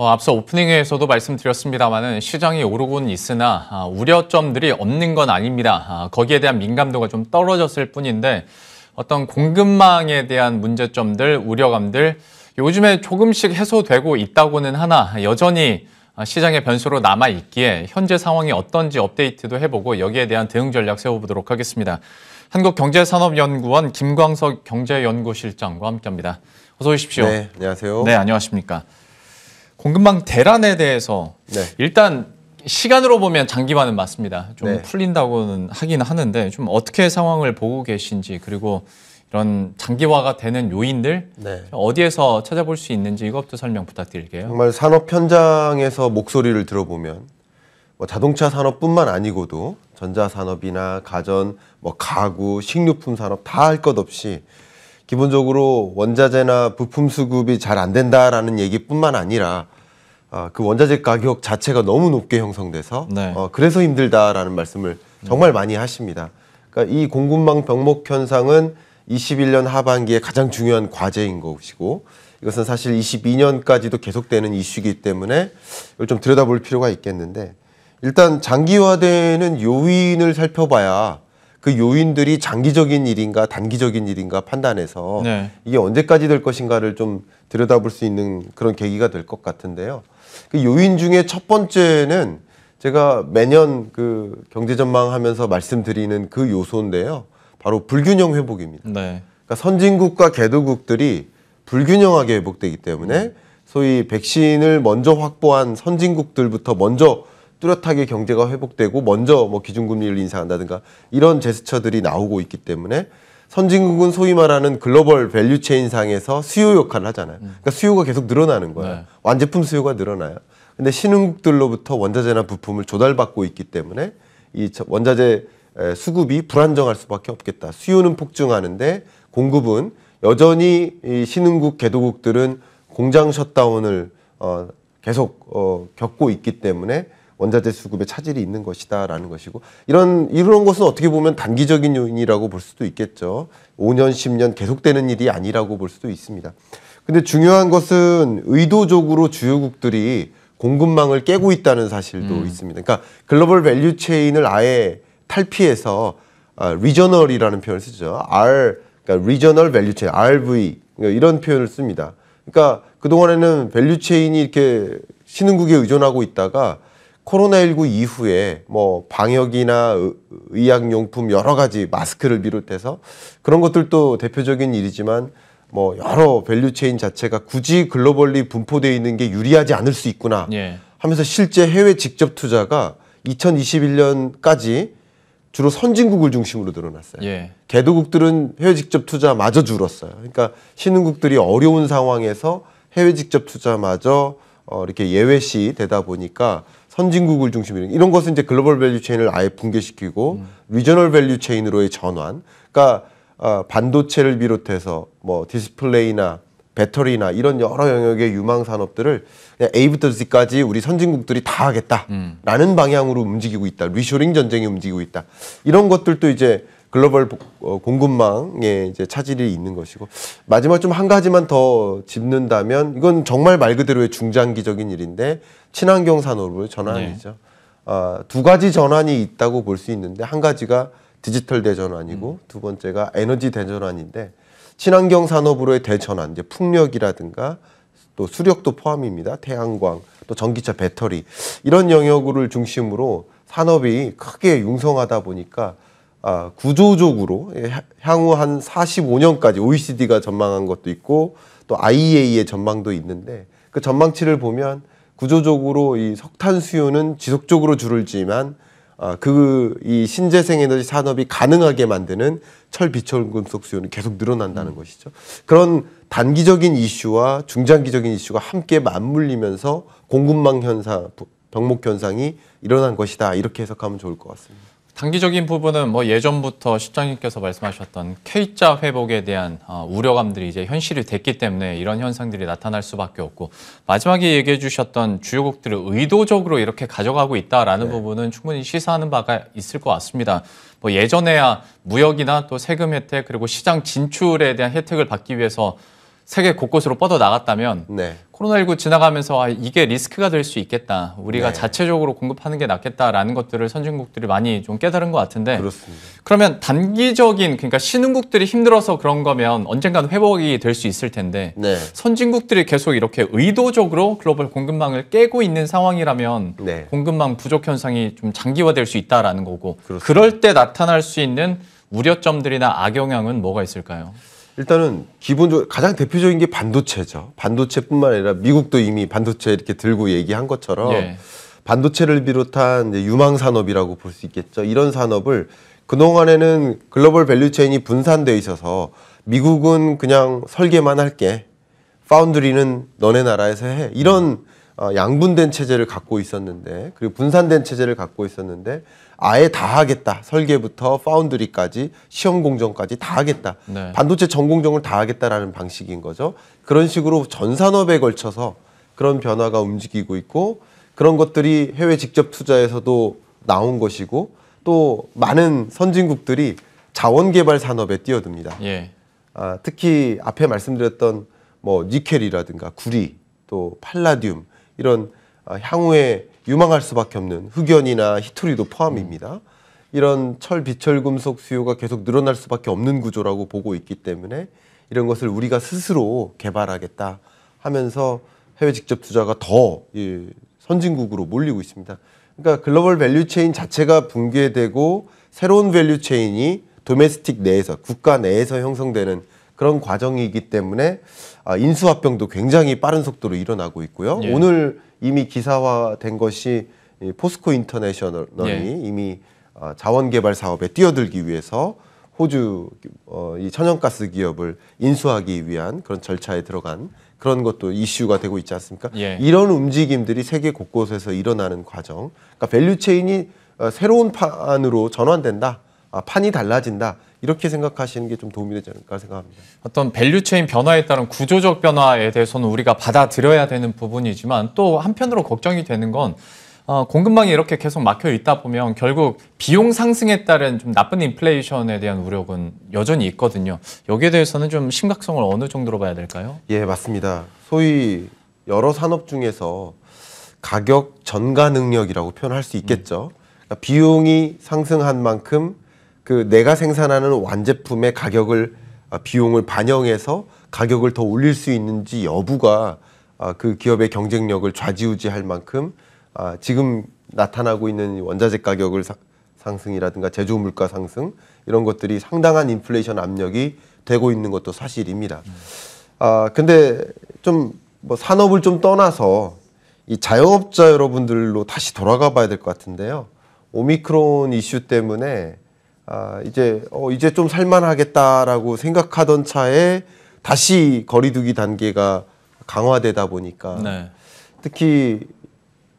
앞서 오프닝에서도 말씀드렸습니다마는 시장이 오르고는 있으나 우려점들이 없는 건 아닙니다. 거기에 대한 민감도가 좀 떨어졌을 뿐인데 어떤 공급망에 대한 문제점들, 우려감들 요즘에 조금씩 해소되고 있다고는 하나 여전히 시장의 변수로 남아있기에 현재 상황이 어떤지 업데이트도 해보고 여기에 대한 대응 전략 세워보도록 하겠습니다. 한국경제산업연구원 김광석 경제연구실장과 함께합니다. 어서 오십시오. 네, 안녕하세요. 네, 안녕하십니까. 공급망 대란에 대해서 일단 시간으로 보면 장기화는 맞습니다. 좀 풀린다고는 하긴 하는데 좀 어떻게 상황을 보고 계신지 그리고 이런 장기화가 되는 요인들 어디에서 찾아볼 수 있는지 이것도 설명 부탁드릴게요. 정말 산업 현장에서 목소리를 들어보면 자동차 산업뿐만 아니고도 전자산업이나 가전, 가구, 식료품 산업 다 할 것 없이 기본적으로 원자재나 부품 수급이 잘 안 된다라는 얘기뿐만 아니라 그 원자재 가격 자체가 너무 높게 형성돼서 그래서 힘들다라는 말씀을 정말 많이 하십니다. 그러니까 이 공급망 병목 현상은 21년 하반기에 가장 중요한 과제인 것이고 이것은 사실 22년까지도 계속되는 이슈이기 때문에 이걸 좀 들여다볼 필요가 있겠는데 일단 장기화되는 요인을 살펴봐야 그 요인들이 장기적인 일인가 단기적인 일인가 판단해서 이게 언제까지 될 것인가를 좀 들여다볼 수 있는 그런 계기가 될 것 같은데요. 그 요인 중에 첫 번째는 제가 매년 그 경제 전망하면서 말씀드리는 그 요소인데요. 바로 불균형 회복입니다. 그러니까 선진국과 개도국들이 불균형하게 회복되기 때문에 소위 백신을 먼저 확보한 선진국들부터 먼저 뚜렷하게 경제가 회복되고 먼저 기준금리를 인상한다든가 이런 제스처들이 나오고 있기 때문에 선진국은 소위 말하는 글로벌 밸류체인상에서 수요 역할을 하잖아요. 그러니까 수요가 계속 늘어나는 거예요. 완제품 수요가 늘어나요. 근데 신흥국들로부터 원자재나 부품을 조달받고 있기 때문에 이 원자재 수급이 불안정할 수밖에 없겠다. 수요는 폭증하는데 공급은 여전히 이 신흥국 개도국들은 공장 셧다운을 계속 겪고 있기 때문에 원자재 수급에 차질이 있는 것이다라는 것이고 이런 것은 어떻게 보면 단기적인 요인이라고 볼 수도 있겠죠. 5년, 10년 계속되는 일이 아니라고 볼 수도 있습니다. 근데 중요한 것은 의도적으로 주요국들이 공급망을 깨고 있다는 사실도 있습니다. 그러니까 글로벌 밸류 체인을 아예 탈피해서 리저널이라는 표현을 쓰죠. 그러니까 리저널 밸류 체인, RV 이런 표현을 씁니다. 그러니까 그동안에는 밸류 체인이 이렇게 신흥국에 의존하고 있다가 코로나19 이후에 방역이나 의약용품 여러 가지 마스크를 비롯해서 그런 것들도 대표적인 일이지만 여러 밸류체인 자체가 굳이 글로벌리 분포되어 있는 게 유리하지 않을 수 있구나 하면서 실제 해외 직접 투자가 2021년까지 주로 선진국을 중심으로 늘어났어요. 개도국들은 해외 직접 투자마저 줄었어요. 그러니까 신흥국들이 어려운 상황에서 해외 직접 투자마저 이렇게 예외시 되다 보니까 선진국을 중심으로 이런 것은 이제 글로벌 밸류 체인을 아예 붕괴시키고 리저널 밸류 체인으로의 전환. 그러니까 반도체를 비롯해서 디스플레이나 배터리나 이런 여러 영역의 유망 산업들을 그냥 A부터 Z까지 우리 선진국들이 다 하겠다라는 방향으로 움직이고 있다. 리쇼링 전쟁이 움직이고 있다. 이런 것들도 이제 글로벌 공급망에 이제 차질이 있는 것이고 마지막 좀 한 가지만 더 짚는다면 이건 정말 말 그대로의 중장기적인 일인데 친환경 산업의 전환이죠. 두 가지 전환이 있다고 볼 수 있는데 한 가지가 디지털 대전환이고 두 번째가 에너지 대전환인데 친환경 산업으로의 대전환, 이제 풍력이라든가 또 수력도 포함입니다. 태양광, 또 전기차 배터리 이런 영역을 중심으로 산업이 크게 융성하다 보니까 구조적으로 향후 한 45년까지 OECD가 전망한 것도 있고 또 IEA의 전망도 있는데 그 전망치를 보면 구조적으로 이 석탄 수요는 지속적으로 줄지만 이 신재생 에너지 산업이 가능하게 만드는 철, 비철, 금속 수요는 계속 늘어난다는 것이죠. 그런 단기적인 이슈와 중장기적인 이슈가 함께 맞물리면서 공급망 현상, 병목 현상이 일어난 것이다. 이렇게 해석하면 좋을 것 같습니다. 단기적인 부분은 예전부터 실장님께서 말씀하셨던 K자 회복에 대한 우려감들이 이제 현실이 됐기 때문에 이런 현상들이 나타날 수밖에 없고 마지막에 얘기해 주셨던 주요국들을 의도적으로 이렇게 가져가고 있다라는 부분은 충분히 시사하는 바가 있을 것 같습니다. 예전에야 무역이나 또 세금 혜택 그리고 시장 진출에 대한 혜택을 받기 위해서 세계 곳곳으로 뻗어 나갔다면 코로나19 지나가면서 이게 리스크가 될 수 있겠다. 우리가 네. 자체적으로 공급하는 게 낫겠다라는 것들을 선진국들이 많이 좀 깨달은 것 같은데 그렇습니다. 그러면 단기적인 그러니까 신흥국들이 힘들어서 그런 거면 언젠가는 회복이 될 수 있을 텐데 네. 선진국들이 계속 이렇게 의도적으로 글로벌 공급망을 깨고 있는 상황이라면 네. 공급망 부족 현상이 좀 장기화될 수 있다라는 거고 그렇습니다. 그럴 때 나타날 수 있는 우려점들이나 악영향은 뭐가 있을까요? 일단은 기본적으로 가장 대표적인 게 반도체죠. 반도체뿐만 아니라 미국도 이미 반도체 이렇게 들고 얘기한 것처럼 예. 반도체를 비롯한 이제 유망 산업이라고 볼 수 있겠죠. 이런 산업을 그동안에는 글로벌 밸류체인이 분산돼 있어서 미국은 그냥 설계만 할게. 파운드리는 너네 나라에서 해. 이런 양분된 체제를 갖고 있었는데 그리고 분산된 체제를 갖고 있었는데 아예 다 하겠다. 설계부터 파운드리까지 시험 공정까지 다 하겠다. 네. 반도체 전 공정을 다 하겠다라는 방식인 거죠. 그런 식으로 전 산업에 걸쳐서 그런 변화가 움직이고 있고 그런 것들이 해외 직접 투자에서도 나온 것이고 또 많은 선진국들이 자원 개발 산업에 뛰어듭니다. 예. 특히 앞에 말씀드렸던 뭐 니켈이라든가 구리 또 팔라듐 이런 향후에 유망할 수밖에 없는 흑연이나 히토리도 포함입니다. 이런 철, 비철 금속 수요가 계속 늘어날 수밖에 없는 구조라고 보고 있기 때문에 이런 것을 우리가 스스로 개발하겠다 하면서 해외 직접 투자가 더 선진국으로 몰리고 있습니다. 그러니까 글로벌 밸류체인 자체가 붕괴되고 새로운 밸류체인이 도메스틱 내에서 국가 내에서 형성되는 그런 과정이기 때문에 인수합병도 굉장히 빠른 속도로 일어나고 있고요. 예. 오늘 이미 기사화된 것이 포스코 인터내셔널이 예. 이미 자원 개발 사업에 뛰어들기 위해서 호주 이 천연가스 기업을 인수하기 위한 그런 절차에 들어간 그런 것도 이슈가 되고 있지 않습니까? 예. 이런 움직임들이 세계 곳곳에서 일어나는 과정. 그러니까 밸류체인이 새로운 판으로 전환된다. 판이 달라진다. 이렇게 생각하시는 게 좀 도움이 되지 않을까 생각합니다. 어떤 밸류체인 변화에 따른 구조적 변화에 대해서는 우리가 받아들여야 되는 부분이지만 또 한편으로 걱정이 되는 건 공급망이 이렇게 계속 막혀 있다 보면 결국 비용 상승에 따른 좀 나쁜 인플레이션에 대한 우려는 여전히 있거든요. 여기에 대해서는 좀 심각성을 어느 정도로 봐야 될까요? 예, 맞습니다. 소위 여러 산업 중에서 가격 전가 능력이라고 표현할 수 있겠죠. 그러니까 비용이 상승한 만큼 그 내가 생산하는 완제품의 가격을 비용을 반영해서 가격을 더 올릴 수 있는지 여부가 그 기업의 경쟁력을 좌지우지할 만큼 지금 나타나고 있는 원자재 가격을 상승이라든가 제조 물가 상승 이런 것들이 상당한 인플레이션 압력이 되고 있는 것도 사실입니다. 근데 좀 뭐 산업을 좀 떠나서 이 자영업자 여러분들로 다시 돌아가 봐야 될 것 같은데요. 오미크론 이슈 때문에 이제 좀 살만하겠다라고 생각하던 차에 다시 거리두기 단계가 강화되다 보니까 네. 특히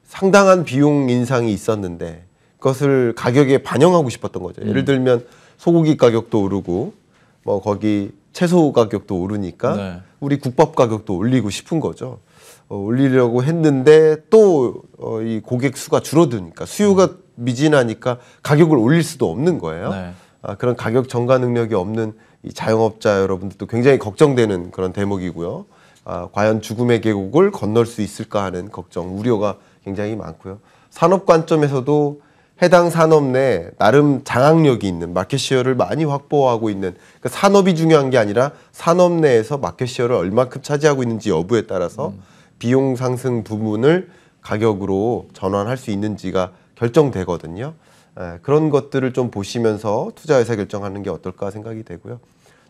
상당한 비용 인상이 있었는데 그것을 가격에 반영하고 싶었던 거죠. 예를 들면 소고기 가격도 오르고 뭐 거기 채소 가격도 오르니까 네. 우리 국밥 가격도 올리고 싶은 거죠. 올리려고 했는데 또 이 고객 수가 줄어드니까 수요가 미진하니까 가격을 올릴 수도 없는 거예요. 네. 그런 가격 전가 능력이 없는 이 자영업자 여러분들도 굉장히 걱정되는 그런 대목이고요. 과연 죽음의 계곡을 건널 수 있을까 하는 걱정, 우려가 굉장히 많고요. 산업 관점에서도 해당 산업 내 나름 장악력이 있는 마켓시어를 많이 확보하고 있는 그러니까 산업이 중요한 게 아니라 산업 내에서 마켓시어를 얼마큼 차지하고 있는지 여부에 따라서 비용 상승 부분을 가격으로 전환할 수 있는지가 결정되거든요. 그런 것들을 좀 보시면서 투자 의사 결정하는 게 어떨까 생각이 되고요.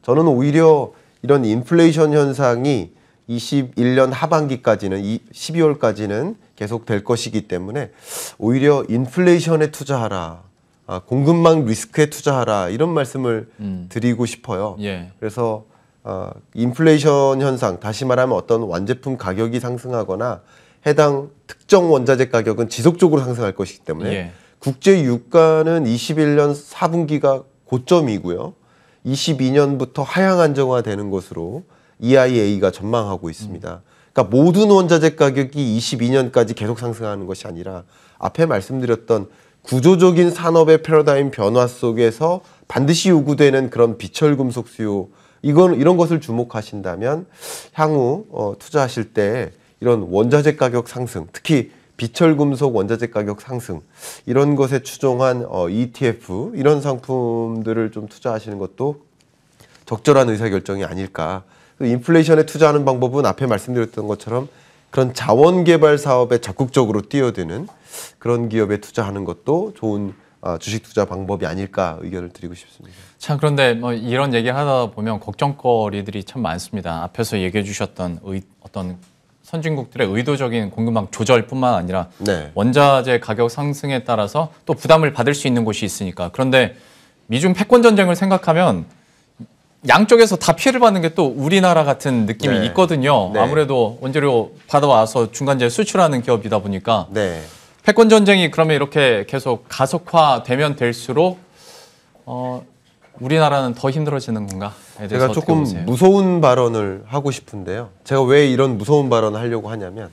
저는 오히려 이런 인플레이션 현상이 21년 하반기까지는 12월까지는 계속 될 것이기 때문에 오히려 인플레이션에 투자하라, 공급망 리스크에 투자하라 이런 말씀을 드리고 싶어요. 예. 그래서 인플레이션 현상, 다시 말하면 어떤 완제품 가격이 상승하거나 해당 특정 원자재 가격은 지속적으로 상승할 것이기 때문에 예. 국제 유가는 21년 4분기가 고점이고요. 22년부터 하향 안정화되는 것으로 EIA가 전망하고 있습니다. 그러니까 모든 원자재 가격이 22년까지 계속 상승하는 것이 아니라 앞에 말씀드렸던 구조적인 산업의 패러다임 변화 속에서 반드시 요구되는 그런 비철 금속 수요 이런 것을 주목하신다면 향후 투자하실 때 이런 원자재 가격 상승, 특히 비철금속 원자재 가격 상승 이런 것에 추종한 ETF 이런 상품들을 좀 투자하시는 것도 적절한 의사결정이 아닐까. 인플레이션에 투자하는 방법은 앞에 말씀드렸던 것처럼 그런 자원개발 사업에 적극적으로 뛰어드는 그런 기업에 투자하는 것도 좋은 주식 투자 방법이 아닐까 의견을 드리고 싶습니다. 참 그런데 뭐 이런 얘기를 하다 보면 걱정거리들이 참 많습니다. 앞에서 얘기해 주셨던 어떤 선진국들의 의도적인 공급망 조절뿐만 아니라 네. 원자재 가격 상승에 따라서 또 부담을 받을 수 있는 곳이 있으니까. 그런데 미중 패권 전쟁을 생각하면 양쪽에서 다 피해를 받는 게 또 우리나라 같은 느낌이 네. 있거든요. 네. 아무래도 원재료 받아와서 중간재 수출하는 기업이다 보니까 네. 패권 전쟁이 그러면 이렇게 계속 가속화되면 될수록 우리나라는 더 힘들어지는 건가에 대해서 제가 어떻게 조금 보세요? 무서운 발언을 하고 싶은데요. 제가 왜 이런 무서운 발언을 하려고 하냐면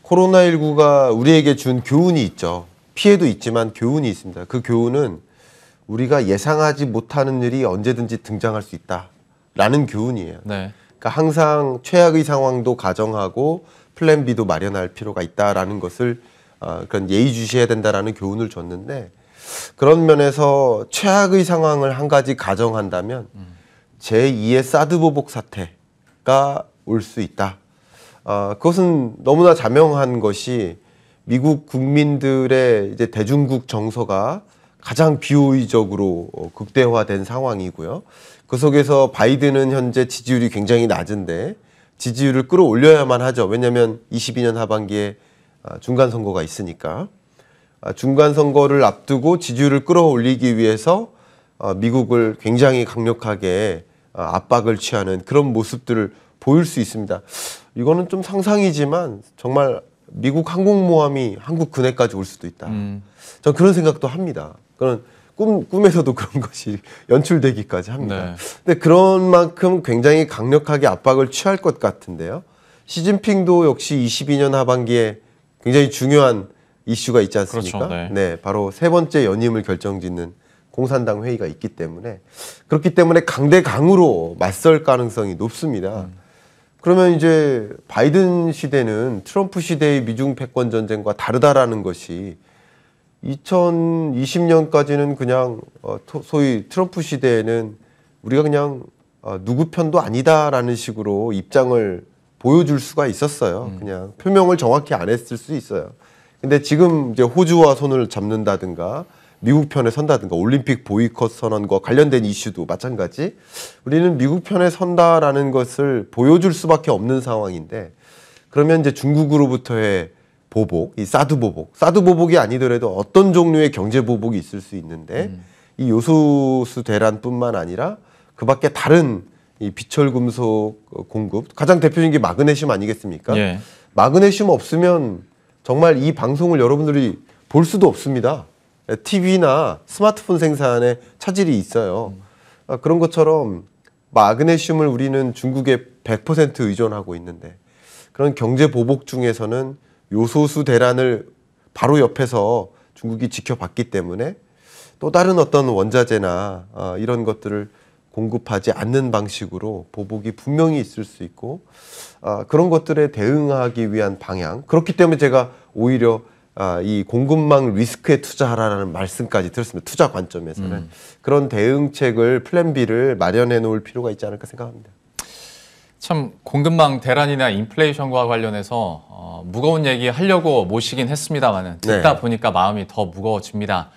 코로나19가 우리에게 준 교훈이 있죠. 피해도 있지만 교훈이 있습니다. 그 교훈은 우리가 예상하지 못하는 일이 언제든지 등장할 수 있다라는 교훈이에요. 네. 그러니까 항상 최악의 상황도 가정하고 플랜 B도 마련할 필요가 있다라는 것을 그런 예의주시해야 된다라는 교훈을 줬는데 그런 면에서 최악의 상황을 한 가지 가정한다면 제2의 사드 보복 사태가 올 수 있다. 그것은 너무나 자명한 것이 미국 국민들의 이제 대중국 정서가 가장 비호의적으로 극대화된 상황이고요. 그 속에서 바이든은 현재 지지율이 굉장히 낮은데 지지율을 끌어올려야만 하죠. 왜냐하면 22년 하반기에 중간 선거가 있으니까. 중간 선거를 앞두고 지지율을 끌어올리기 위해서 미국을 굉장히 강력하게 압박을 취하는 그런 모습들을 보일 수 있습니다. 이거는 좀 상상이지만 정말 미국 항공모함이 한국 근해까지 올 수도 있다. 전 그런 생각도 합니다. 그런 꿈에서도 그런 것이 연출되기까지 합니다. 네. 근데 그런 만큼 굉장히 강력하게 압박을 취할 것 같은데요. 시진핑도 역시 22년 하반기에 굉장히 중요한 이슈가 있지 않습니까? 그렇죠, 네. 네, 바로 세 번째 연임을 결정짓는 공산당 회의가 있기 때문에 그렇기 때문에 강대강으로 맞설 가능성이 높습니다. 그러면 이제 바이든 시대는 트럼프 시대의 미중 패권 전쟁과 다르다라는 것이 2020년까지는 그냥 소위 트럼프 시대에는 우리가 그냥 누구 편도 아니다라는 식으로 입장을 보여줄 수가 있었어요. 그냥 표명을 정확히 안 했을 수 있어요. 근데 지금 이제 호주와 손을 잡는다든가 미국 편에 선다든가 올림픽 보이콧 선언과 관련된 이슈도 마찬가지. 우리는 미국 편에 선다라는 것을 보여줄 수밖에 없는 상황인데 그러면 이제 중국으로부터의 보복, 이 사드 보복이 아니더라도 어떤 종류의 경제 보복이 있을 수 있는데 이 요소수 대란뿐만 아니라 그밖에 다른 이 비철금속 공급 가장 대표적인 게 마그네슘 아니겠습니까? 예. 마그네슘 없으면 정말 이 방송을 여러분들이 볼 수도 없습니다. TV나 스마트폰 생산에 차질이 있어요. 그런 것처럼 마그네슘을 우리는 중국에 100% 의존하고 있는데 그런 경제 보복 중에서는 요소수 대란을 바로 옆에서 중국이 지켜봤기 때문에 또 다른 어떤 원자재나 이런 것들을 공급하지 않는 방식으로 보복이 분명히 있을 수 있고 그런 것들에 대응하기 위한 방향. 그렇기 때문에 제가 오히려 이 공급망 리스크에 투자하라는 말씀까지 들었습니다. 투자 관점에서는. 그런 대응책을 플랜 B를 마련해 놓을 필요가 있지 않을까 생각합니다. 참 공급망 대란이나 인플레이션과 관련해서 무거운 얘기 하려고 모시긴 했습니다만은 듣다 보니까 마음이 더 무거워집니다.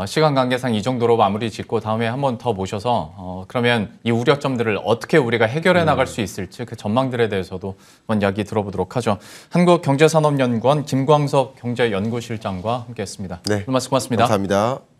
시간 관계상 이 정도로 마무리 짓고 다음에 한 번 더 모셔서 그러면 이 우려점들을 어떻게 우리가 해결해 나갈 수 있을지 그 전망들에 대해서도 한번 이야기 들어보도록 하죠. 한국경제산업연구원 김광석 경제연구실장과 함께했습니다. 네, 오늘 말씀 고맙습니다. 감사합니다.